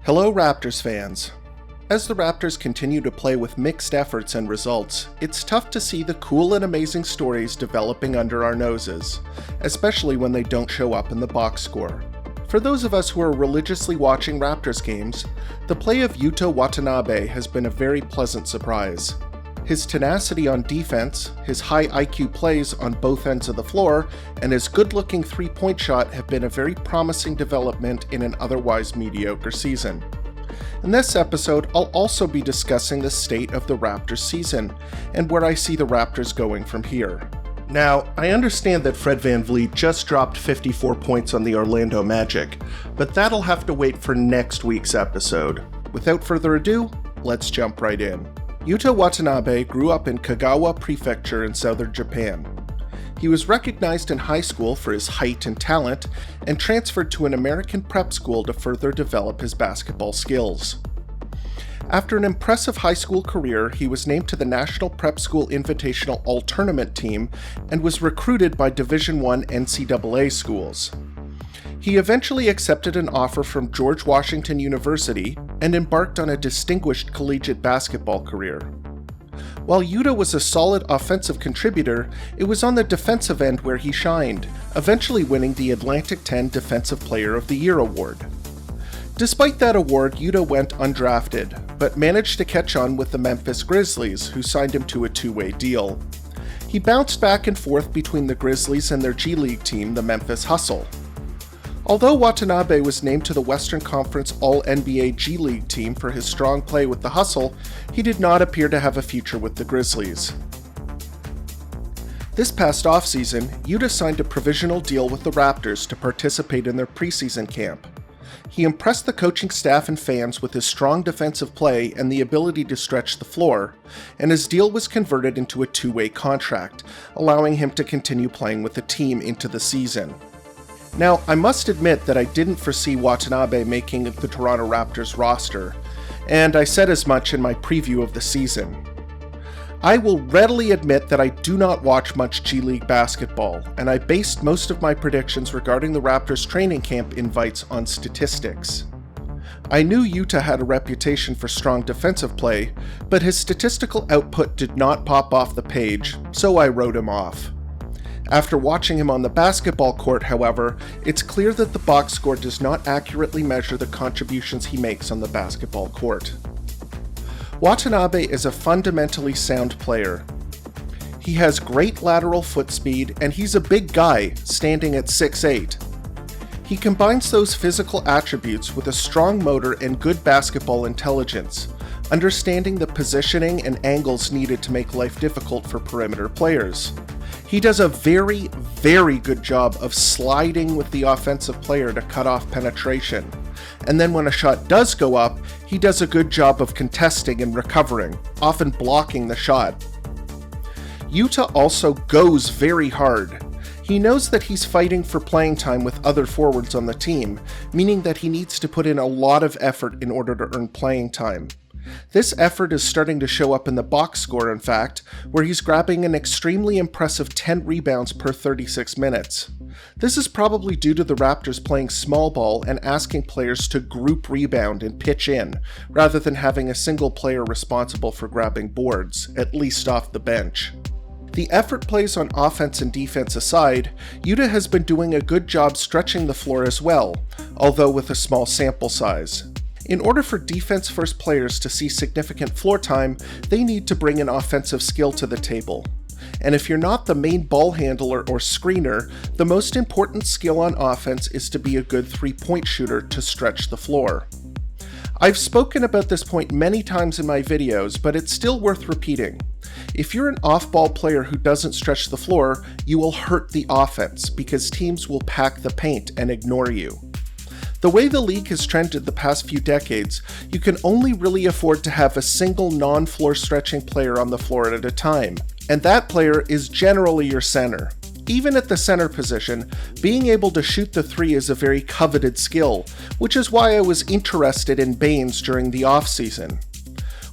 Hello Raptors fans. As the Raptors continue to play with mixed efforts and results, it's tough to see the cool and amazing stories developing under our noses, especially when they don't show up in the box score. For those of us who are religiously watching Raptors games, the play of Yuta Watanabe has been a very pleasant surprise. His tenacity on defense, his high IQ plays on both ends of the floor, and his good-looking three-point shot have been a very promising development in an otherwise mediocre season. In this episode, I'll also be discussing the state of the Raptors season, and where I see the Raptors going from here. Now, I understand that Fred VanVleet just dropped 54 points on the Orlando Magic, but that'll have to wait for next week's episode. Without further ado, let's jump right in. Yuta Watanabe grew up in Kagawa Prefecture in southern Japan. He was recognized in high school for his height and talent, and transferred to an American prep school to further develop his basketball skills. After an impressive high school career, he was named to the National Prep School Invitational All-Tournament team and was recruited by Division I NCAA schools. He eventually accepted an offer from George Washington University and embarked on a distinguished collegiate basketball career. While Yuta was a solid offensive contributor, it was on the defensive end where he shined, eventually winning the Atlantic 10 Defensive Player of the Year award. Despite that award, Yuta went undrafted, but managed to catch on with the Memphis Grizzlies, who signed him to a two-way deal. He bounced back and forth between the Grizzlies and their G League team, the Memphis Hustle. Although Watanabe was named to the Western Conference All-NBA G League team for his strong play with the Hustle, he did not appear to have a future with the Grizzlies. This past offseason, Yuta signed a provisional deal with the Raptors to participate in their preseason camp. He impressed the coaching staff and fans with his strong defensive play and the ability to stretch the floor, and his deal was converted into a two-way contract, allowing him to continue playing with the team into the season. Now, I must admit that I didn't foresee Watanabe making the Toronto Raptors roster, and I said as much in my preview of the season. I will readily admit that I do not watch much G League basketball, and I based most of my predictions regarding the Raptors training camp invites on statistics. I knew Yuta had a reputation for strong defensive play, but his statistical output did not pop off the page, so I wrote him off. After watching him on the basketball court, however, it's clear that the box score does not accurately measure the contributions he makes on the basketball court. Watanabe is a fundamentally sound player. He has great lateral foot speed, and he's a big guy, standing at 6'8". He combines those physical attributes with a strong motor and good basketball intelligence, understanding the positioning and angles needed to make life difficult for perimeter players. He does a very, very good job of sliding with the offensive player to cut off penetration. And then when a shot does go up, he does a good job of contesting and recovering, often blocking the shot. Yuta also goes very hard. He knows that he's fighting for playing time with other forwards on the team, meaning that he needs to put in a lot of effort in order to earn playing time. This effort is starting to show up in the box score, in fact, where he's grabbing an extremely impressive 10 rebounds per 36 minutes. This is probably due to the Raptors playing small ball and asking players to group rebound and pitch in, rather than having a single player responsible for grabbing boards, at least off the bench. The effort plays on offense and defense aside, Yuta has been doing a good job stretching the floor as well, although with a small sample size. In order for defense-first players to see significant floor time, they need to bring an offensive skill to the table. And if you're not the main ball handler or screener, the most important skill on offense is to be a good three-point shooter to stretch the floor. I've spoken about this point many times in my videos, but it's still worth repeating. If you're an off-ball player who doesn't stretch the floor, you will hurt the offense because teams will pack the paint and ignore you. The way the league has trended the past few decades, you can only really afford to have a single non-floor stretching player on the floor at a time, and that player is generally your center. Even at the center position, being able to shoot the three is a very coveted skill, which is why I was interested in Baines during the offseason.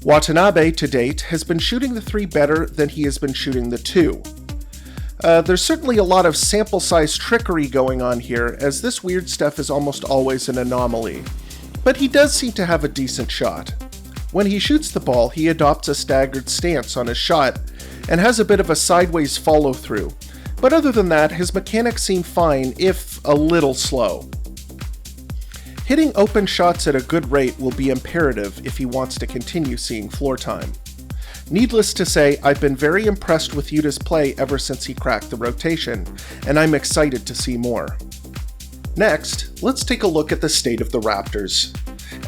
Watanabe, to date, has been shooting the three better than he has been shooting the two. There's certainly a lot of sample size trickery going on here, as this weird stuff is almost always an anomaly. but he does seem to have a decent shot. When he shoots the ball, he adopts a staggered stance on his shot and has a bit of a sideways follow-through, but other than that, his mechanics seem fine, if a little slow. Hitting open shots at a good rate will be imperative if he wants to continue seeing floor time. Needless to say, I've been very impressed with Yuta's play ever since he cracked the rotation, and I'm excited to see more. Next, let's take a look at the state of the Raptors.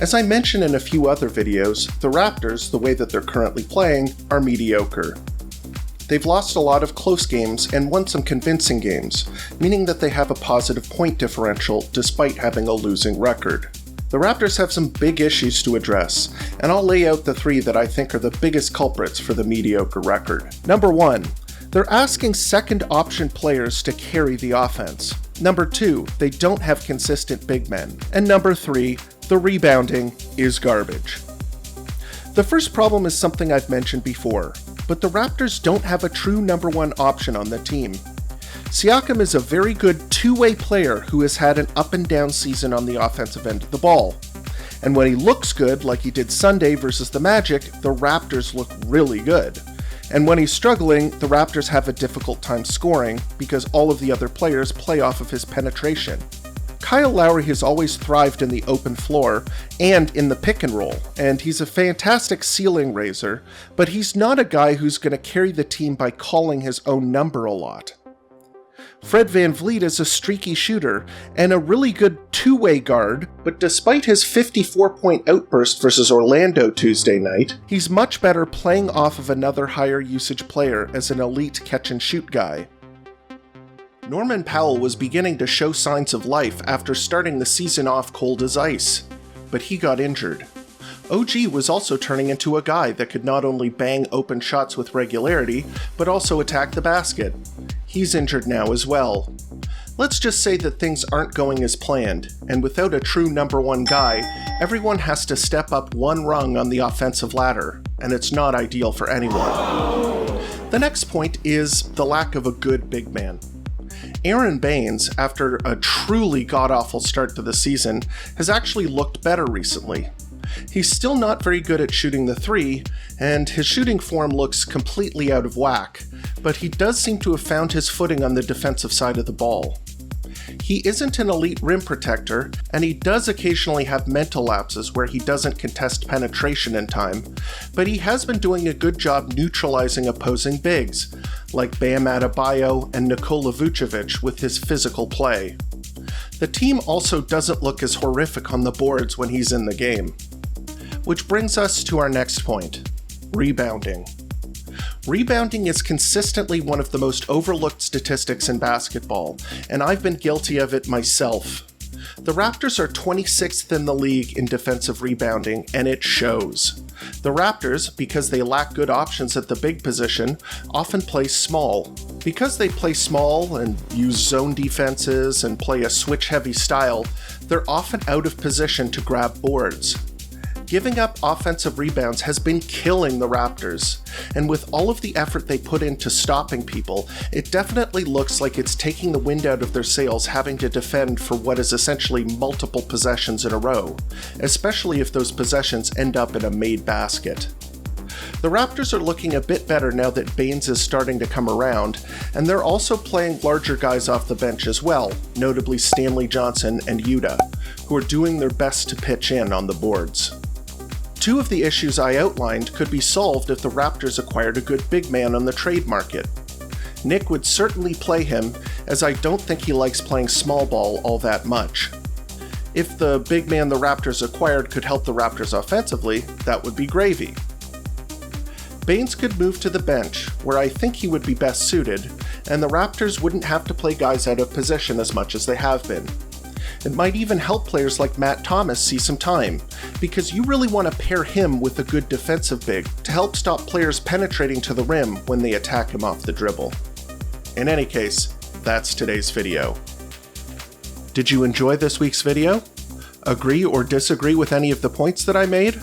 As I mentioned in a few other videos, the Raptors, the way that they're currently playing, are mediocre. They've lost a lot of close games and won some convincing games, meaning that they have a positive point differential despite having a losing record. The Raptors have some big issues to address, and I'll lay out the three that I think are the biggest culprits for the mediocre record. Number 1, they're asking second option players to carry the offense. Number 2, they don't have consistent big men. And number 3, the rebounding is garbage. The first problem is something I've mentioned before, but the Raptors don't have a true number 1 option on the team. Siakam is a very good two-way player who has had an up and down season on the offensive end of the ball. And when he looks good, like he did Sunday versus the Magic, the Raptors look really good. And when he's struggling, the Raptors have a difficult time scoring because all of the other players play off of his penetration. Kyle Lowry has always thrived in the open floor and in the pick and roll, and he's a fantastic ceiling raiser, but he's not a guy who's going to carry the team by calling his own number a lot. Fred VanVleet is a streaky shooter and a really good two-way guard, but despite his 54-point outburst versus Orlando Tuesday night, he's much better playing off of another higher usage player as an elite catch-and-shoot guy. Norman Powell was beginning to show signs of life after starting the season off cold as ice, but he got injured. OG was also turning into a guy that could not only bang open shots with regularity, but also attack the basket. He's injured now as well. Let's just say that things aren't going as planned, and without a true number 1 guy, everyone has to step up one rung on the offensive ladder, and it's not ideal for anyone. The next point is the lack of a good big man. Aaron Baines, after a truly god-awful start to the season, has actually looked better recently. He's still not very good at shooting the 3, and his shooting form looks completely out of whack, but he does seem to have found his footing on the defensive side of the ball. He isn't an elite rim protector, and he does occasionally have mental lapses where he doesn't contest penetration in time, but he has been doing a good job neutralizing opposing bigs, like Bam Adebayo and Nikola Vucevic with his physical play. The team also doesn't look as horrific on the boards when he's in the game. Which brings us to our next point, rebounding. Rebounding is consistently one of the most overlooked statistics in basketball, and I've been guilty of it myself. The Raptors are 26th in the league in defensive rebounding, and it shows. The Raptors, because they lack good options at the big position, often play small. Because they play small and use zone defenses and play a switch-heavy style, they're often out of position to grab boards. Giving up offensive rebounds has been killing the Raptors, and with all of the effort they put into stopping people, it definitely looks like it's taking the wind out of their sails having to defend for what is essentially multiple possessions in a row, especially if those possessions end up in a made basket. The Raptors are looking a bit better now that Baines is starting to come around, and they're also playing larger guys off the bench as well, notably Stanley Johnson and Yuta, who are doing their best to pitch in on the boards. Two of the issues I outlined could be solved if the Raptors acquired a good big man on the trade market. Nick would certainly play him, as I don't think he likes playing small ball all that much. If the big man the Raptors acquired could help the Raptors offensively, that would be gravy. Baines could move to the bench, where I think he would be best suited, and the Raptors wouldn't have to play guys out of position as much as they have been. It might even help players like Matt Thomas see some time, because you really want to pair him with a good defensive big to help stop players penetrating to the rim when they attack him off the dribble. In any case, that's today's video. Did you enjoy this week's video? Agree or disagree with any of the points that I made?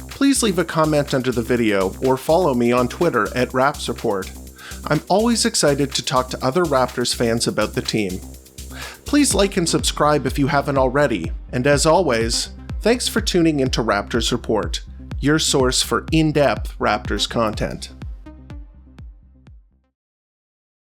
Please leave a comment under the video or follow me on Twitter at Raptors Report. I'm always excited to talk to other Raptors fans about the team. Please like and subscribe if you haven't already, and as always, Thanks for tuning into Raptors Report, your source for in-depth Raptors content.